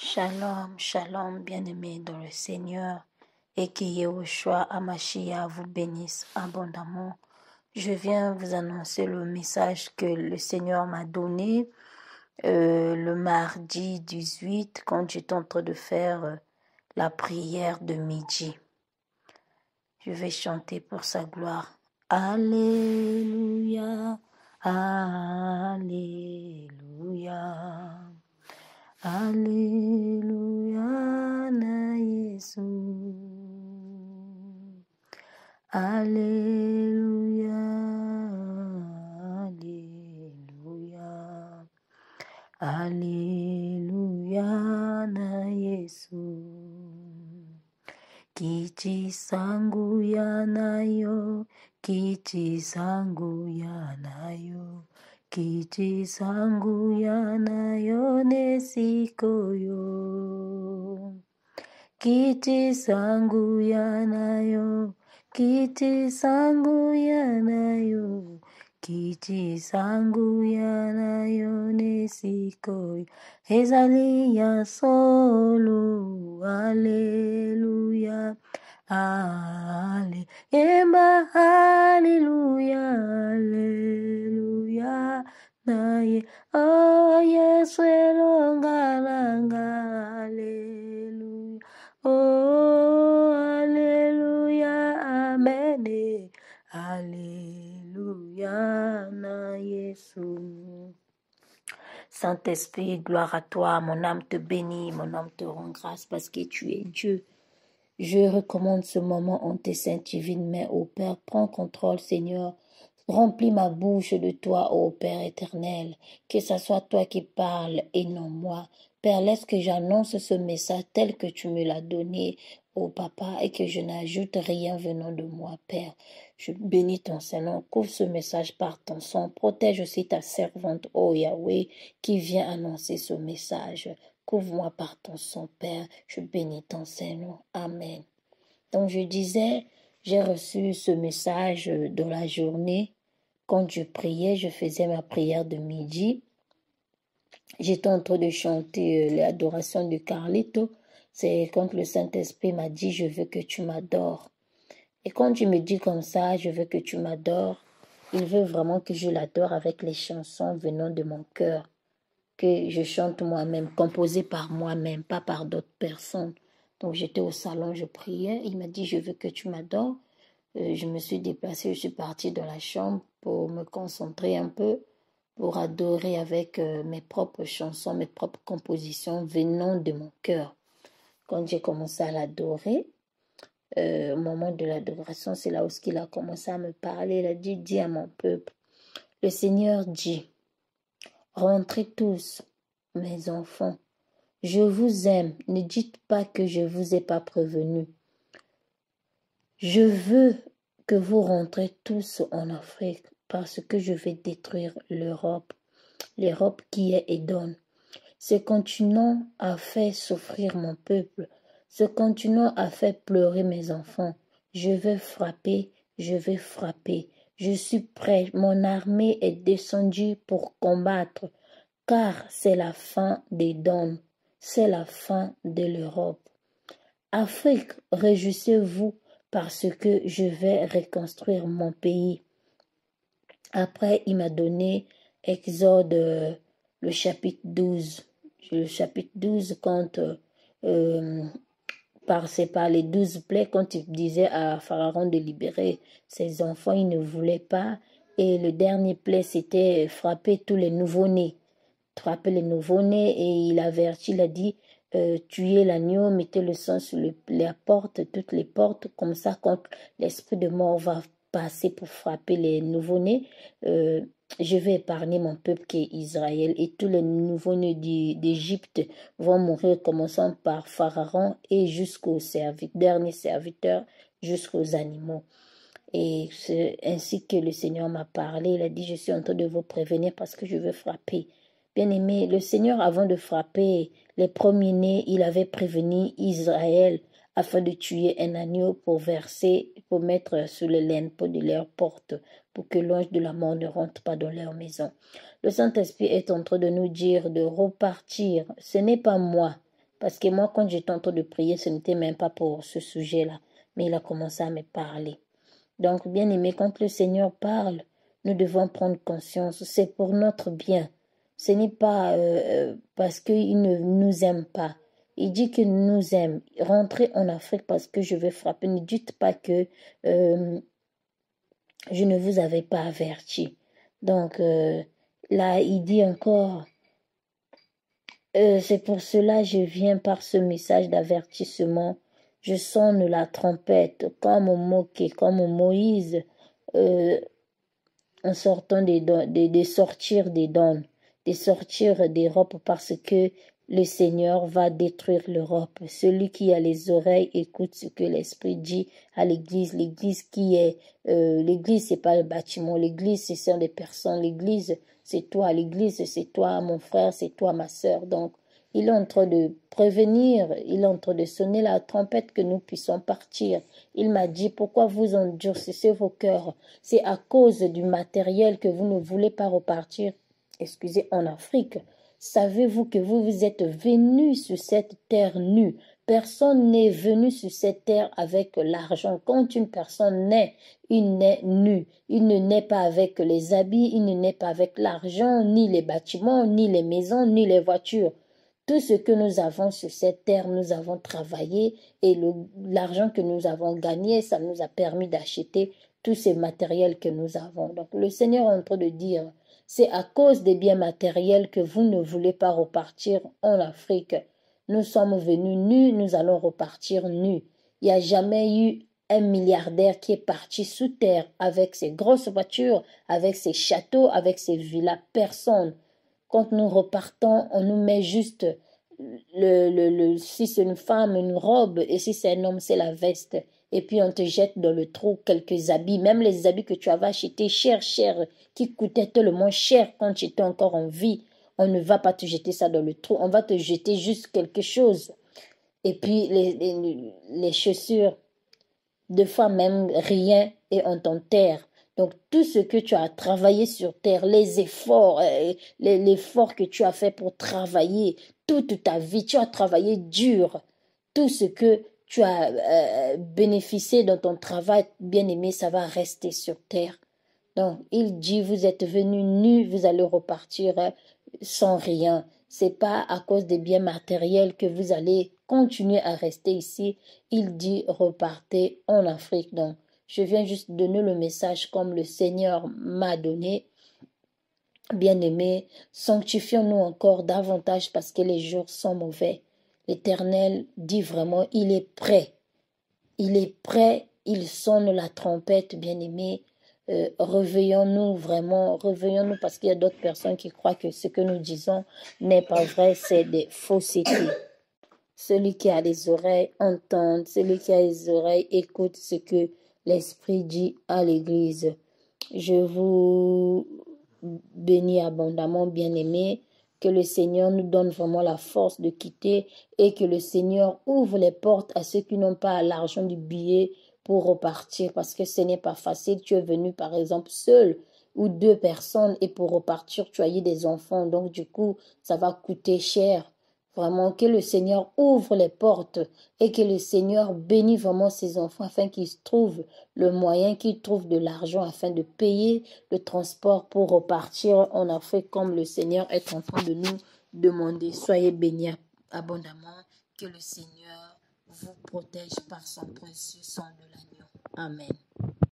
Shalom, shalom, bien-aimés dans le Seigneur, et que Yahushua Hamashiach vous bénisse abondamment. Je viens vous annoncer le message que le Seigneur m'a donné le mardi 18 quand j'étais en train de faire la prière de midi. Je vais chanter pour sa gloire. Alléluia, Alléluia. Alléluia na Yesu. Alléluia, Alléluia. Alléluia na Yesu. Kiti sangu yanayo, kiti sangu yanayo. Kiti sangu yanayo nesikoyo. Kiti sangu yanayo, kiti sangu yanayo. Kiti sangu yanayo nesikoyo. Ezali ya solo, Alleluia. Ale, Emba, Hallelujah, Hallelujah, naye, oh, Yesu elongalanga, Hallelujah, oh, Hallelujah, Amen, Hallelujah, na Yesu. Saint-Esprit, gloire à toi, mon âme te bénit, mon âme te rend grâce parce que tu es Dieu. Je recommande ce moment en tes saintes divines mains, ô Père. Prends contrôle, Seigneur. Remplis ma bouche de toi, ô Père éternel. Que ce soit toi qui parles et non moi. Père, laisse que j'annonce ce message tel que tu me l'as donné, ô Papa, et que je n'ajoute rien venant de moi, Père. Je bénis ton Saint-Nom. Couvre ce message par ton sang. Protège aussi ta servante, ô Yahweh, qui vient annoncer ce message. Couvre-moi par ton sang, Père. Je bénis ton Saint-Nom. Amen. Donc je disais, j'ai reçu ce message dans la journée. Quand je priais, je faisais ma prière de midi. J'étais en train de chanter l'adoration de Carlito. C'est quand le Saint-Esprit m'a dit, je veux que tu m'adores. Et quand tu me dis comme ça, je veux que tu m'adores, il veut vraiment que je l'adore avec les chansons venant de mon cœur, que je chante moi-même, composées par moi-même, pas par d'autres personnes. Donc j'étais au salon, je priais, il m'a dit, je veux que tu m'adores. Je me suis déplacée, je suis partie dans la chambre pour me concentrer un peu, pour adorer avec mes propres chansons, mes propres compositions venant de mon cœur. Quand j'ai commencé à l'adorer, au moment de l'adoration, c'est là où il a commencé à me parler. Il a dit, dis à mon peuple, le Seigneur dit, rentrez tous, mes enfants, je vous aime, ne dites pas que je ne vous ai pas prévenu. Je veux que vous rentrez tous en Afrique parce que je vais détruire l'Europe qui est Édom. Ce continent a fait souffrir mon peuple. Ce continent a fait pleurer mes enfants. Je vais frapper, je vais frapper. Je suis prêt. Mon armée est descendue pour combattre, car c'est la fin d'Édom. C'est la fin de l'Europe. Afrique, réjouissez-vous parce que je vais reconstruire mon pays. Après, il m'a donné Exode, le chapitre 12. Le chapitre 12, quand c'est par les 12 plaies, quand il disait à Pharaon de libérer ses enfants, il ne voulait pas. Et le dernier plaie, c'était frapper tous les nouveau-nés. Frapper les nouveau-nés, et il avertit, il a dit, tuez l'agneau, mettez le sang sur la porte, toutes les portes, comme ça, quand l'esprit de mort va passer pour frapper les nouveau-nés, je vais épargner mon peuple qui est Israël, et tous les nouveau-nés d'Égypte vont mourir, commençant par Pharaon et jusqu'aux derniers serviteurs, jusqu'aux animaux. Et c'est ainsi que le Seigneur m'a parlé. Il a dit, je suis en train de vous prévenir parce que je veux frapper. Bien-aimé, le Seigneur, avant de frapper les premiers-nés, il avait prévenu Israël afin de tuer un agneau pour mettre sur les linteaux de leur porte, pour que l'ange de la mort ne rentre pas dans leur maison. Le Saint-Esprit est en train de nous dire de repartir. Ce n'est pas moi, Parce que moi, quand j'étais en train de prier, ce n'était même pas pour ce sujet-là. Mais il a commencé à me parler. Donc, bien aimé, quand le Seigneur parle, nous devons prendre conscience. C'est pour notre bien. Ce n'est pas parce qu'il ne nous aime pas. Il dit qu'il nous aime. Rentrez en Afrique parce que je vais frapper. Ne dites pas que je ne vous avais pas averti. Donc, là, il dit encore, c'est pour cela que je viens par ce message d'avertissement. Je sonne la trompette comme moqué, comme Moïse, euh, en sortant de sortir des dons, de sortir d'Europe parce que le Seigneur va détruire l'Europe. Celui qui a les oreilles écoute ce que l'Esprit dit à l'Église. L'Église qui est, l'Église c'est pas le bâtiment, l'Église ce sont des personnes, l'Église c'est toi, l'Église c'est toi mon frère, c'est toi ma sœur. Donc il est en train de prévenir, il est en train de sonner la trompette que nous puissions partir. Il m'a dit, pourquoi vous endurcissez vos cœurs? C'est à cause du matériel que vous ne voulez pas repartir, excusez, en Afrique. Savez-vous que vous êtes venus sur cette terre nue? Personne n'est venu sur cette terre avec l'argent. Quand une personne naît, il naît nu. Il ne naît pas avec les habits, il ne naît pas avec l'argent, ni les bâtiments, ni les maisons, ni les voitures. Tout ce que nous avons sur cette terre, nous avons travaillé et l'argent que nous avons gagné, ça nous a permis d'acheter tous ces matériels que nous avons. Donc le Seigneur est en train de dire, c'est à cause des biens matériels que vous ne voulez pas repartir en Afrique. Nous sommes venus nus, nous allons repartir nus. Il n'y a jamais eu un milliardaire qui est parti sous terre avec ses grosses voitures, avec ses châteaux, avec ses villas. Personne. Quand nous repartons, on nous met juste si c'est une femme, une robe, et si c'est un homme, c'est la veste. Et puis on te jette dans le trou quelques habits, même les habits que tu avais achetés cher, qui coûtaient tellement cher quand tu étais encore en vie. On ne va pas te jeter ça dans le trou, on va te jeter juste quelque chose. Et puis les chaussures, de fois même rien, et on t'enterre. Donc tout ce que tu as travaillé sur terre, les efforts, l'effort que tu as fait pour travailler, toute ta vie, tu as travaillé dur. Tout ce que tu as bénéficié dans ton travail, bien aimé, ça va rester sur terre. Donc il dit, vous êtes venus nus, vous allez repartir sans rien. C'est pas à cause des biens matériels que vous allez continuer à rester ici. Il dit, repartez en Afrique. Donc je viens juste donner le message comme le Seigneur m'a donné. Bien-aimés, sanctifions-nous encore davantage parce que les jours sont mauvais. L'Éternel dit vraiment, il est prêt. Il est prêt, il sonne la trompette, bien-aimés. Réveillons-nous vraiment, réveillons-nous parce qu'il y a d'autres personnes qui croient que ce que nous disons n'est pas vrai, c'est des faussetés. Celui qui a les oreilles entende, celui qui a les oreilles écoute ce que l'Esprit dit à l'Église. Je vous bénis abondamment, bien-aimés, que le Seigneur nous donne vraiment la force de quitter et que le Seigneur ouvre les portes à ceux qui n'ont pas l'argent du billet pour repartir parce que ce n'est pas facile. Tu es venu par exemple seul ou deux personnes et pour repartir, tu as eu des enfants. Donc du coup, ça va coûter cher. Vraiment, que le Seigneur ouvre les portes et que le Seigneur bénit vraiment ses enfants afin qu'ils trouvent le moyen, qu'ils trouvent de l'argent afin de payer le transport pour repartir en Afrique comme le Seigneur est en train de nous demander. Soyez bénis abondamment. Que le Seigneur vous protège par son précieux sang de l'agneau. Amen.